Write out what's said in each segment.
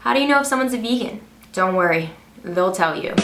How do you know if someone's a vegan? Don't worry, they'll tell you.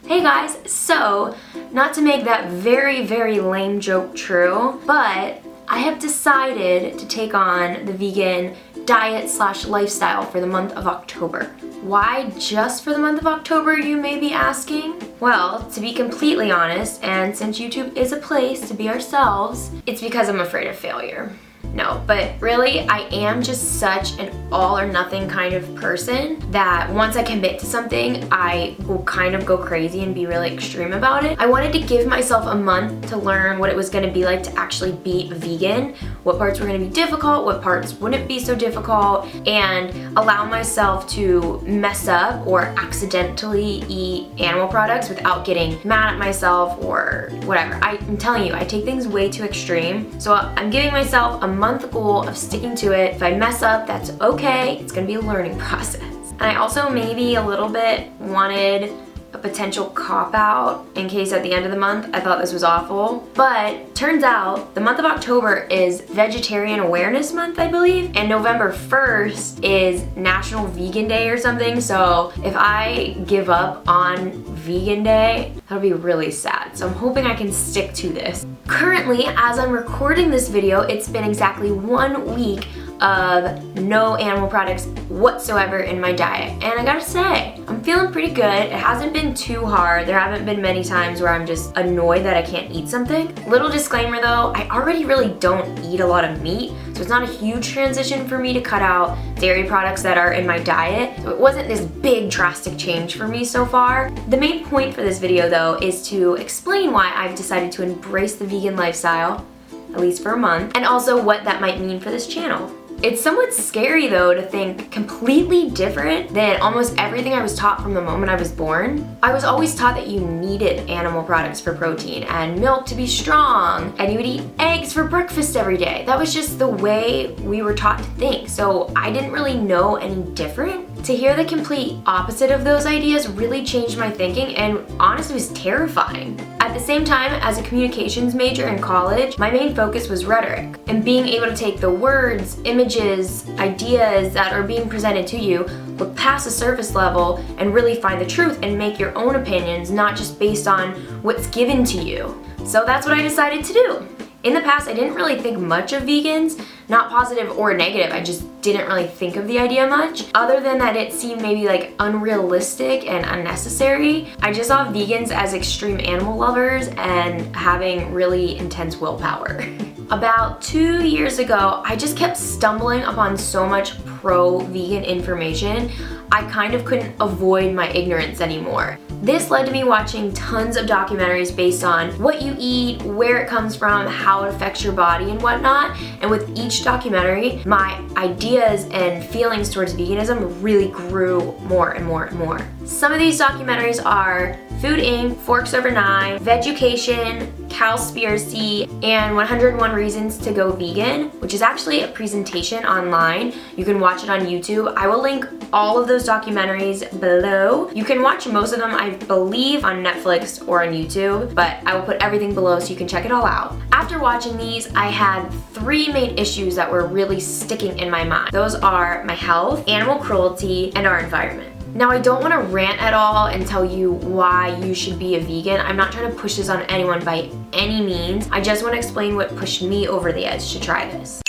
Hey guys, so not to make that very, very lame joke true, but I have decided to take on the vegan diet / lifestyle for the month of October. Why just for the month of October, you may be asking? Well, to be completely honest, and since YouTube is a place to be ourselves, it's because I'm afraid of failure. No, but really, I am just such an all or nothing kind of person that once I commit to something, I will kind of go crazy and be really extreme about it. I wanted to give myself a month to learn what it was gonna be like to actually be vegan, what parts were gonna be difficult, what parts wouldn't be so difficult, and allow myself to mess up or accidentally eat animal products without getting mad at myself or whatever. I'm telling you, I take things way too extreme. So I'm giving myself a month goal of sticking to it. If I mess up, that's okay. It's gonna be a learning process. And I also maybe a little bit wanted a potential cop-out in case at the end of the month I thought this was awful. But turns out the month of October is Vegetarian Awareness Month, I believe, and November 1st is National Vegan Day or something. So if I give up on Vegan Day, that'll be really sad. So I'm hoping I can stick to this. Currently, as I'm recording this video, it's been exactly 1 week of no animal products whatsoever in my diet. And I gotta say, I'm feeling pretty good. It hasn't been too hard. There haven't been many times where I'm just annoyed that I can't eat something. Little disclaimer though, I already really don't eat a lot of meat, so it's not a huge transition for me to cut out dairy products that are in my diet. So it wasn't this big drastic change for me so far. The main point for this video though is to explain why I've decided to embrace the vegan lifestyle, at least for a month, and also what that might mean for this channel. It's somewhat scary though to think completely different than almost everything I was taught from the moment I was born. I was always taught that you needed animal products for protein and milk to be strong, and you would eat eggs for breakfast every day. That was just the way we were taught to think, so I didn't really know any different. To hear the complete opposite of those ideas really changed my thinking and honestly was terrifying. At the same time, as a communications major in college, my main focus was rhetoric and being able to take the words, images, ideas that are being presented to you, look past the surface level and really find the truth and make your own opinions, not just based on what's given to you. So that's what I decided to do. In the past, I didn't really think much of vegans, not positive or negative, I just didn't really think of the idea much. Other than that it seemed maybe like unrealistic and unnecessary. I just saw vegans as extreme animal lovers and having really intense willpower. About 2 years ago, I just kept stumbling upon so much pro-vegan information, I kind of couldn't avoid my ignorance anymore. This led to me watching tons of documentaries based on what you eat, where it comes from, how it affects your body and whatnot. And with each documentary, my ideas and feelings towards veganism really grew more and more and more. Some of these documentaries are Food Inc., Forks Over Knives, Vegucation, Cowspiracy, and 101 Reasons to Go Vegan, which is actually a presentation online. You can watch it on YouTube. I will link all of those documentaries below. You can watch most of them, I believe, on Netflix or on YouTube, but I will put everything below so you can check it all out. After watching these, I had 3 main issues that were really sticking in my mind. Those are my health, animal cruelty, and our environment. Now, I don't want to rant at all and tell you why you should be a vegan. I'm not trying to push this on anyone by any means. I just want to explain what pushed me over the edge to try this.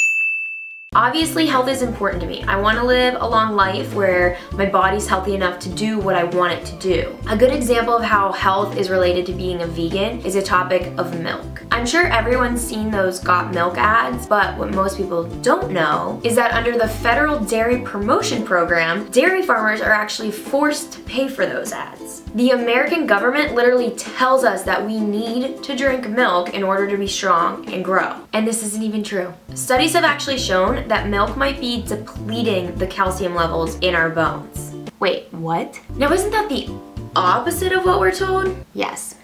Obviously, health is important to me. I want to live a long life where my body's healthy enough to do what I want it to do. A good example of how health is related to being a vegan is a topic of milk. I'm sure everyone's seen those Got Milk ads, but what most people don't know is that under the Federal Dairy Promotion Program, dairy farmers are actually forced to pay for those ads. The American government literally tells us that we need to drink milk in order to be strong and grow. And this isn't even true. Studies have actually shown that milk might be depleting the calcium levels in our bones. Wait, what? Now isn't that the opposite of what we're told? Yes.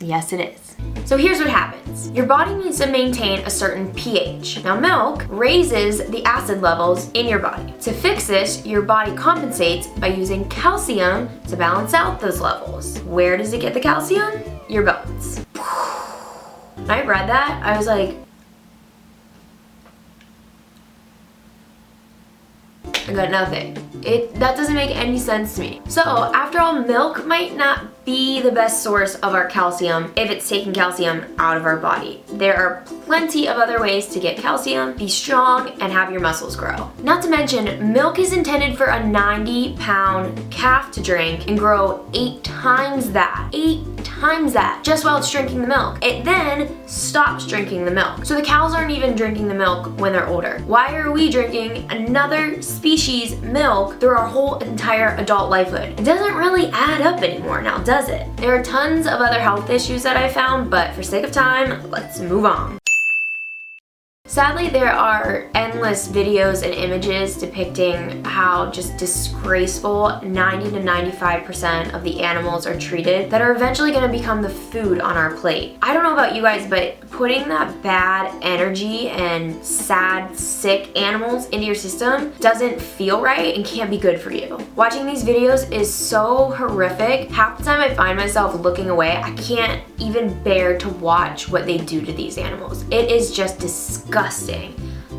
Yes, it is. So here's what happens. Your body needs to maintain a certain pH. Now milk raises the acid levels in your body. To fix this, your body compensates by using calcium to balance out those levels. Where does it get the calcium? Your bones. When I read that, I was like, I got nothing. That doesn't make any sense to me. So after all, milk might not be the best source of our calcium if it's taking calcium out of our body. There are plenty of other ways to get calcium, be strong, and have your muscles grow. Not to mention, milk is intended for a 90-pound calf to drink and grow 8 times that. 8 times that, just while it's drinking the milk. It then stops drinking the milk. So the cows aren't even drinking the milk when they're older. Why are we drinking another species' milk through our whole entire adult lifehood? It doesn't really add up anymore now, does it? There are tons of other health issues that I found, but for sake of time, let's move on. Sadly, there are endless videos and images depicting how just disgraceful 90 to 95% of the animals are treated that are eventually going to become the food on our plate. I don't know about you guys, but putting that bad energy and sad, sick animals into your system doesn't feel right and can't be good for you. Watching these videos is so horrific. Half the time I find myself looking away. I can't even bear to watch what they do to these animals. It is just disgusting.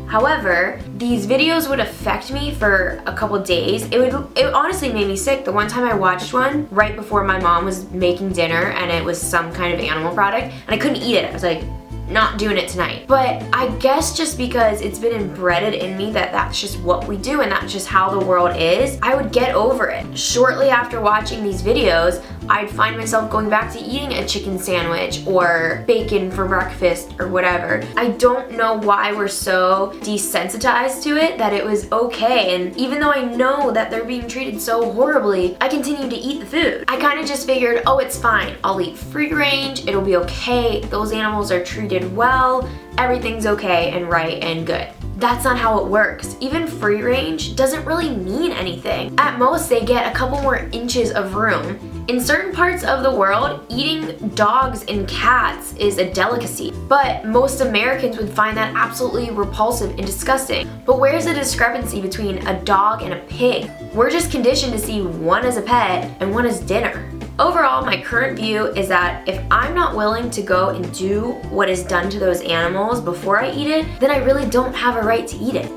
However, these videos would affect me for a couple days. It honestly made me sick. The one time I watched one right before my mom was making dinner and it was some kind of animal product and I couldn't eat it. I was like, not doing it tonight. But I guess just because it's been embedded in me that that's just what we do and that's just how the world is, I would get over it. Shortly after watching these videos, I'd find myself going back to eating a chicken sandwich or bacon for breakfast or whatever. I don't know why we're so desensitized to it that it was okay, and even though I know that they're being treated so horribly, I continue to eat the food. I kind of just figured, oh, it's fine. I'll eat free range, it'll be okay. Those animals are treated well, everything's okay and right and good. That's not how it works. Even free range doesn't really mean anything. At most, they get a couple more inches of room. In certain parts of the world, eating dogs and cats is a delicacy, but most Americans would find that absolutely repulsive and disgusting. But where's the discrepancy between a dog and a pig? We're just conditioned to see one as a pet and one as dinner. Overall, my current view is that if I'm not willing to go and do what is done to those animals before I eat it, then I really don't have a right to eat it.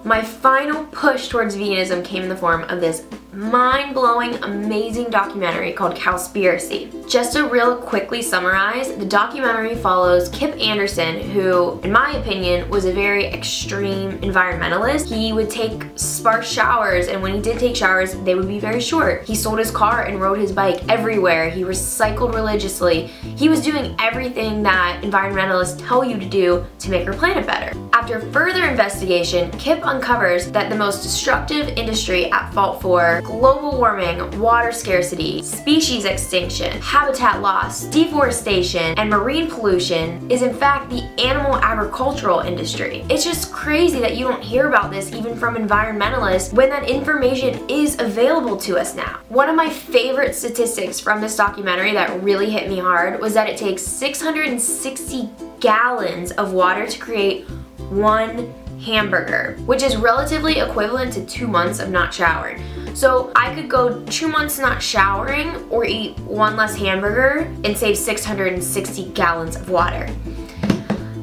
My final push towards veganism came in the form of this mind-blowing, amazing documentary called Cowspiracy. Just to real quickly summarize, the documentary follows Kip Anderson, who, in my opinion, was a very extreme environmentalist. He would take sparse showers, and when he did take showers, they would be very short. He sold his car and rode his bike everywhere. He recycled religiously. He was doing everything that environmentalists tell you to do to make our planet better. After further investigation, Kip uncovers that the most destructive industry at fault for global warming, water scarcity, species extinction, habitat loss, deforestation, and marine pollution is in fact the animal agricultural industry. It's just crazy that you don't hear about this even from environmentalists when that information is available to us now. One of my favorite statistics from this documentary that really hit me hard was that it takes 660 gallons of water to create one hamburger, which is relatively equivalent to 2 months of not showering. So I could go 2 months not showering or eat one less hamburger and save 660 gallons of water.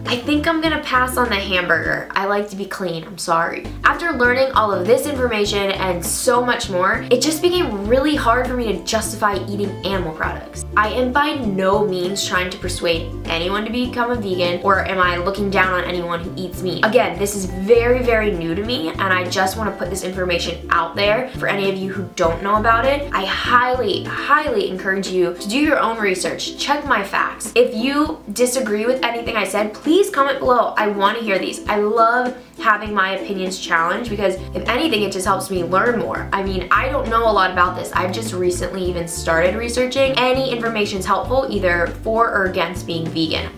I think I'm gonna pass on the hamburger. I like to be clean, I'm sorry. After learning all of this information and so much more, it just became really hard for me to justify eating animal products. I am by no means trying to persuade anyone to become a vegan, or am I looking down on anyone who eats meat. Again, this is very, very new to me, and I just wanna put this information out there for any of you who don't know about it. I highly, highly encourage you to do your own research, check my facts. If you disagree with anything I said, please comment below. I want to hear these. I love having my opinions challenged because if anything, it just helps me learn more. I mean, I don't know a lot about this. I've just recently even started researching. Any information is helpful either for or against being vegan.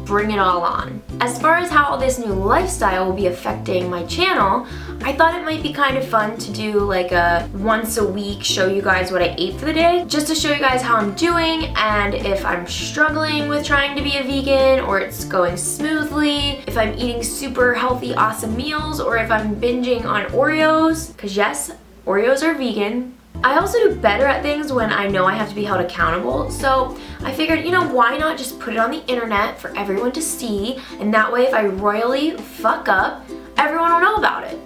Bring it all on. As far as how this new lifestyle will be affecting my channel, I thought it might be kind of fun to do like a once a week show you guys what I ate for the day, just to show you guys how I'm doing and if I'm struggling with trying to be a vegan or it's going smoothly, if I'm eating super healthy, awesome meals, or if I'm binging on Oreos, because yes, Oreos are vegan. I also do better at things when I know I have to be held accountable, so I figured, you know, why not just put it on the internet for everyone to see, and that way if I royally fuck up, everyone will know about it.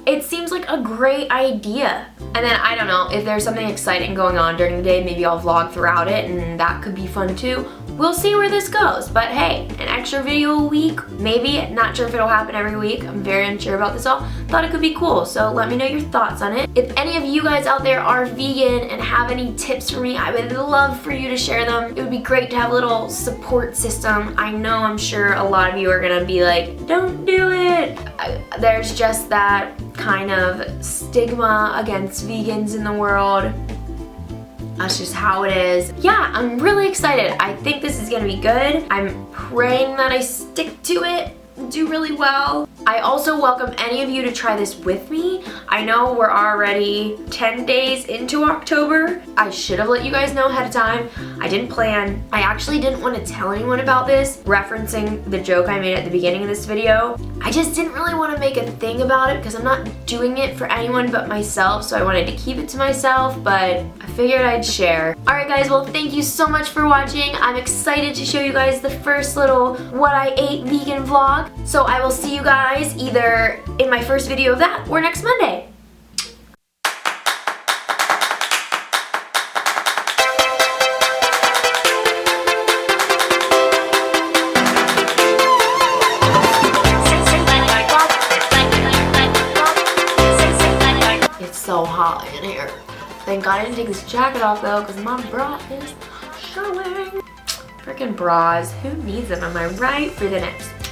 it seems like a great idea. And then I don't know, if there's something exciting going on during the day, maybe I'll vlog throughout it and that could be fun too. We'll see where this goes, but hey, an extra video a week, maybe, not sure if it'll happen every week. I'm very unsure about this all. Thought it could be cool, so let me know your thoughts on it. If any of you guys out there are vegan and have any tips for me, I would love for you to share them. It would be great to have a little support system. I know I'm sure a lot of you are gonna be like, don't do it. There's just that kind of stigma against vegans in the world. That's just how it is. Yeah, I'm really excited. I think this is gonna be good. I'm praying that I stick to it, do really well. I also welcome any of you to try this with me. I know we're already 10 days into October. I should have let you guys know ahead of time. I didn't plan. I actually didn't want to tell anyone about this, referencing the joke I made at the beginning of this video. I just didn't really want to make a thing about it because I'm not doing it for anyone but myself, so I wanted to keep it to myself, but I figured I'd share. Alright guys, well thank you so much for watching. I'm excited to show you guys the first little what I ate vegan vlog. So I will see you guys either in my first video of that or next Monday. It's so hot in here. Thank God I didn't take this jacket off though, because my bra is showing. Freaking bras, who needs them, am I right? For the next